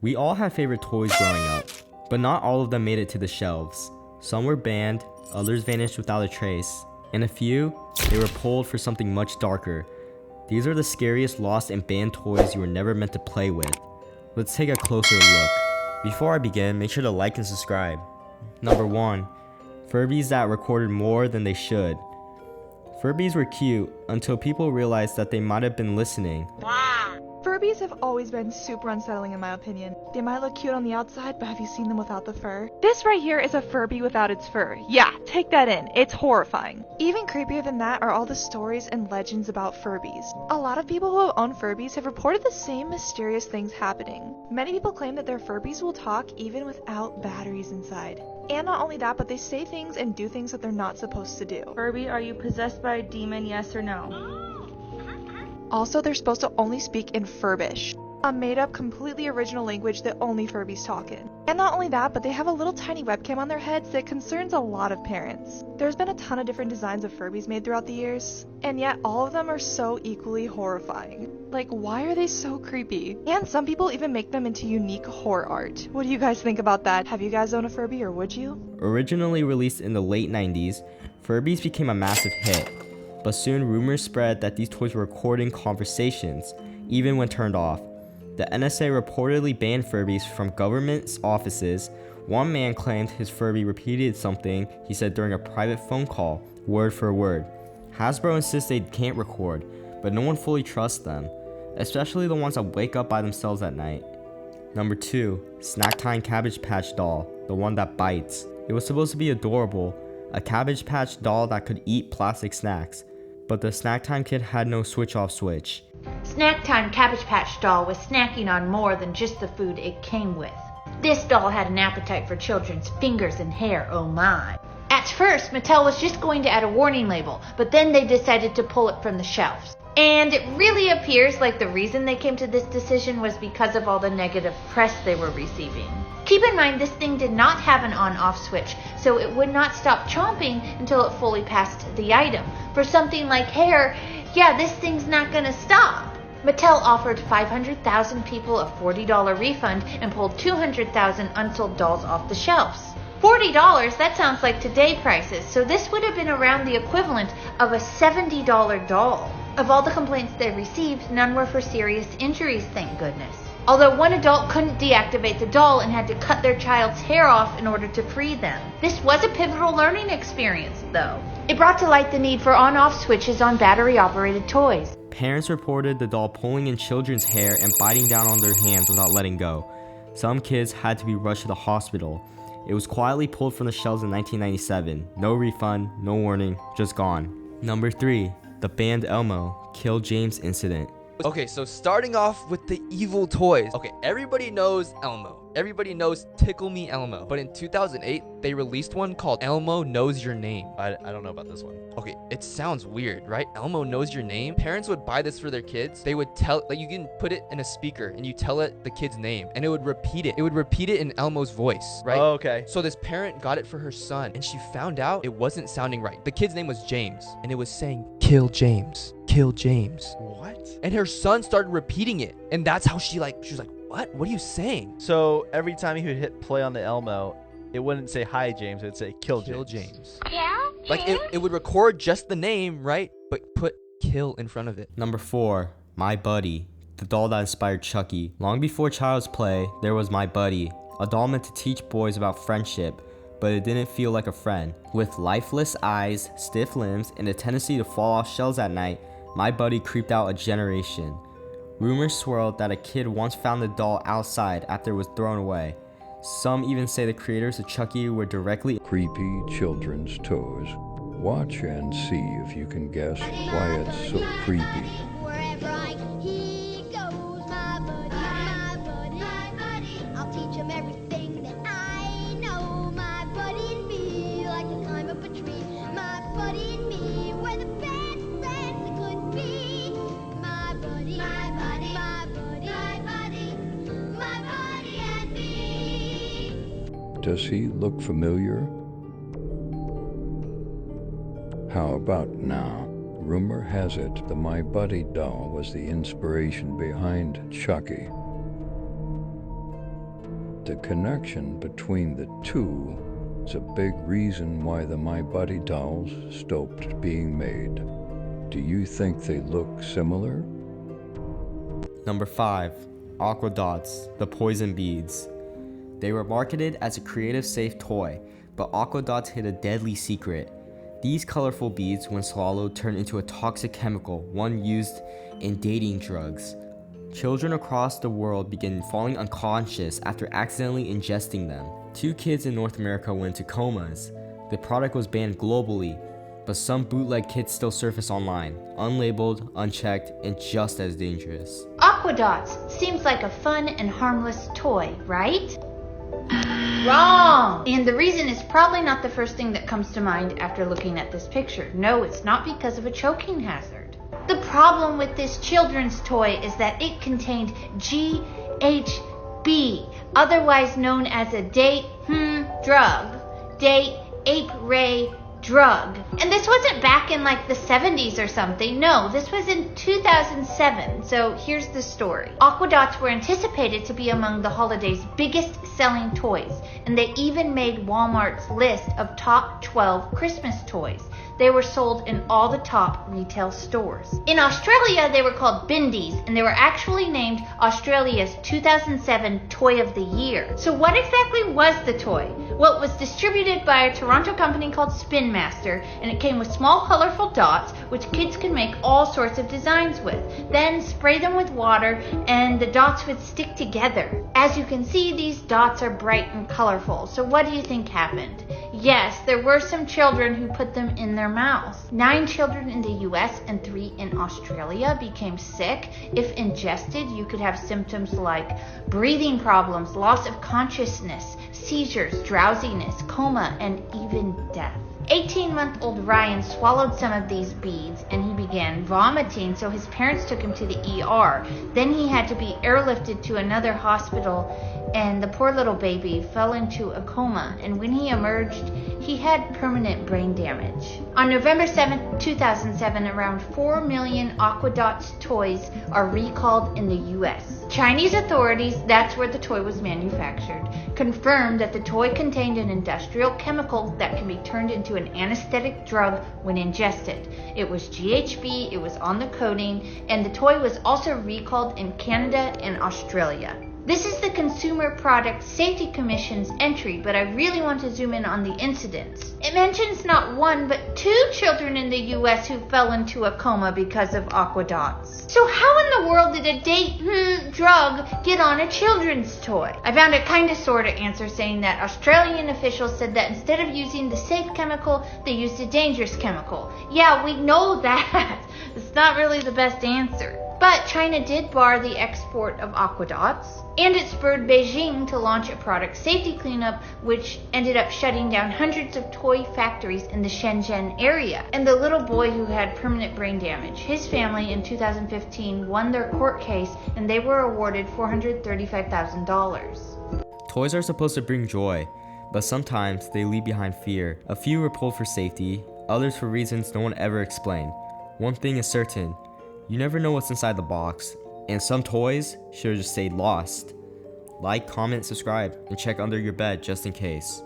We all had favorite toys growing up, but not all of them made it to the shelves. Some were banned, others vanished without a trace, and a few, they were pulled for something much darker. These are the scariest lost and banned toys you were never meant to play with. Let's take a closer look. Before I begin, make sure to like and subscribe. Number 1. Furbies that recorded more than they should. Furbies were cute until people realized that they might have been listening. Furbies have always been super unsettling in my opinion. They might look cute on the outside, but have you seen them without the fur? This right here is a Furby without its fur. Yeah, take that in. It's horrifying. Even creepier than that are all the stories and legends about Furbies. A lot of people who have owned Furbies have reported the same mysterious things happening. Many people claim that their Furbies will talk even without batteries inside. And not only that, but they say things and do things that they're not supposed to do. Furby, are you possessed by a demon, yes or no? Also, they're supposed to only speak in Furbish, a made-up, completely original language that only Furbies talk in. And not only that, but they have a little tiny webcam on their heads that concerns a lot of parents. There's been a ton of different designs of Furbies made throughout the years, and yet all of them are so equally horrifying. Like, why are they so creepy? And some people even make them into unique horror art. What do you guys think about that? Have you guys owned a Furby, or would you? Originally released in the late 90s, Furbies became a massive hit. But soon rumors spread that these toys were recording conversations, even when turned off. The NSA reportedly banned Furbies from government offices. One man claimed his Furby repeated something he said during a private phone call, word for word. Hasbro insists they can't record, but no one fully trusts them, especially the ones that wake up by themselves at night. Number 2, Snacktime Cabbage Patch doll, the one that bites. It was supposed to be adorable, a Cabbage Patch doll that could eat plastic snacks. But the Snacktime kid had no switch-off switch. Snacktime Cabbage Patch doll was snacking on more than just the food it came with. This doll had an appetite for children's fingers and hair, oh my. At first, Mattel was just going to add a warning label, but then they decided to pull it from the shelves. And it really appears like the reason they came to this decision was because of all the negative press they were receiving. Keep in mind, this thing did not have an on-off switch, so it would not stop chomping until it fully passed the item. For something like hair, yeah, this thing's not gonna stop. Mattel offered 500,000 people a $40 refund and pulled 200,000 unsold dolls off the shelves. $40, that sounds like today prices, so this would have been around the equivalent of a $70 doll. Of all the complaints they received, none were for serious injuries, thank goodness. Although one adult couldn't deactivate the doll and had to cut their child's hair off in order to free them. This was a pivotal learning experience, though. It brought to light the need for on-off switches on battery-operated toys. Parents reported the doll pulling in children's hair and biting down on their hands without letting go. Some kids had to be rushed to the hospital. It was quietly pulled from the shelves in 1997. No refund, no warning, just gone. Number 3, the banned Elmo Kill James incident. Okay, so starting off with the evil toys. Okay, everybody knows Elmo. Everybody knows Tickle Me Elmo. But in 2008, they released one called Elmo Knows Your Name. I don't know about this one. Okay, it sounds weird, right? Elmo Knows Your Name. Parents would buy this for their kids. They would tell, like, you can put it in a speaker and you tell it the kid's name and it would repeat it. It would repeat it in Elmo's voice, right? Oh, okay. So this parent got it for her son and she found out it wasn't sounding right. The kid's name was James and it was saying, "Kill James, kill James." What? And her son started repeating it. And that's how she was like, what are you saying? So every time he would hit play on the Elmo, it wouldn't say hi James, it would say kill James. Like it would record just the name, right? But put kill in front of it. Number 4, My Buddy, the doll that inspired Chucky. Long before Child's Play, there was My Buddy, a doll meant to teach boys about friendship, but it didn't feel like a friend. With lifeless eyes, stiff limbs, and a tendency to fall off shelves at night, My Buddy creeped out a generation. Rumors swirled that a kid once found the doll outside after it was thrown away. Some even say the creators of Chucky were directly creepy children's toys. Watch and see if you can guess why it's so creepy. Wherever he goes, my buddy, I'll teach him everything that I know. My buddy and me, like to climb up a tree. My buddy and me, we're the best friends that could be. My buddy, my buddy, my buddy, my buddy, my buddy and me. Does he look familiar? How about now? Rumor has it the My Buddy doll was the inspiration behind Chucky. the connection between the two is a big reason why the My Buddy dolls stopped being made. Do you think they look similar? Number 5. Aqua Dots, the poison beads. They were marketed as a creative, safe toy, but Aqua Dots hid a deadly secret. These colorful beads, when swallowed, turn into a toxic chemical, one used in dating drugs. Children across the world began falling unconscious after accidentally ingesting them. 2 kids in North America went into comas. The product was banned globally, but some bootleg kits still surface online, unlabeled, unchecked, and just as dangerous. Aqua Dots seems like a fun and harmless toy, right? Wrong! And the reason is probably not the first thing that comes to mind after looking at this picture. No, it's not because of a choking hazard. The problem with this children's toy is that it contained GHB, otherwise known as a date ape ray drug. And this wasn't back in like the 70s or something. No, this was in 2007. So here's the story. Aqua Dots were anticipated to be among the holiday's biggest selling toys, and they even made Walmart's list of top 12 Christmas toys. They were sold in all the top retail stores. In Australia, they were called Bindies, and they were actually named Australia's 2007 Toy of the Year. So what exactly was the toy? Well, it was distributed by a Toronto company called Spin Master, and it came with small colorful dots, which kids could make all sorts of designs with. Then spray them with water, and the dots would stick together. As you can see, these dots are bright and colorful. So what do you think happened? Yes, there were some children who put them in their mouths. 9 children in the US and 3 in Australia became sick. If ingested, you could have symptoms like breathing problems, loss of consciousness, seizures, drowsiness, coma, and even death. 18-month-old Ryan swallowed some of these beads and he began vomiting, so his parents took him to the ER. Then he had to be airlifted to another hospital, and the poor little baby fell into a coma, and when he emerged, he had permanent brain damage. On November 7, 2007, around 4 million Aqua Dots toys are recalled in the US. Chinese authorities, that's where the toy was manufactured, confirmed that the toy contained an industrial chemical that can be turned into an anesthetic drug when ingested. It was GHB, it was on the coating, and the toy was also recalled in Canada and Australia. This is the Consumer Product Safety Commission's entry, but I really want to zoom in on the incidents. It mentions not 1, but 2 children in the US who fell into a coma because of Aqua Dots. So how in the world did a date drug get on a children's toy? I found a kind of sort of answer saying that Australian officials said that instead of using the safe chemical, they used a dangerous chemical. Yeah, we know that. It's not really the best answer. But China did bar the export of Aqua Dots, and it spurred Beijing to launch a product safety cleanup, which ended up shutting down hundreds of toy factories in the Shenzhen area. And the little boy who had permanent brain damage, his family in 2015 won their court case, and they were awarded $435,000. Toys are supposed to bring joy, but sometimes they leave behind fear. A few were pulled for safety, others for reasons no one ever explained. One thing is certain, you never know what's inside the box, and some toys should have just stayed lost. Like, comment, subscribe, and check under your bed just in case.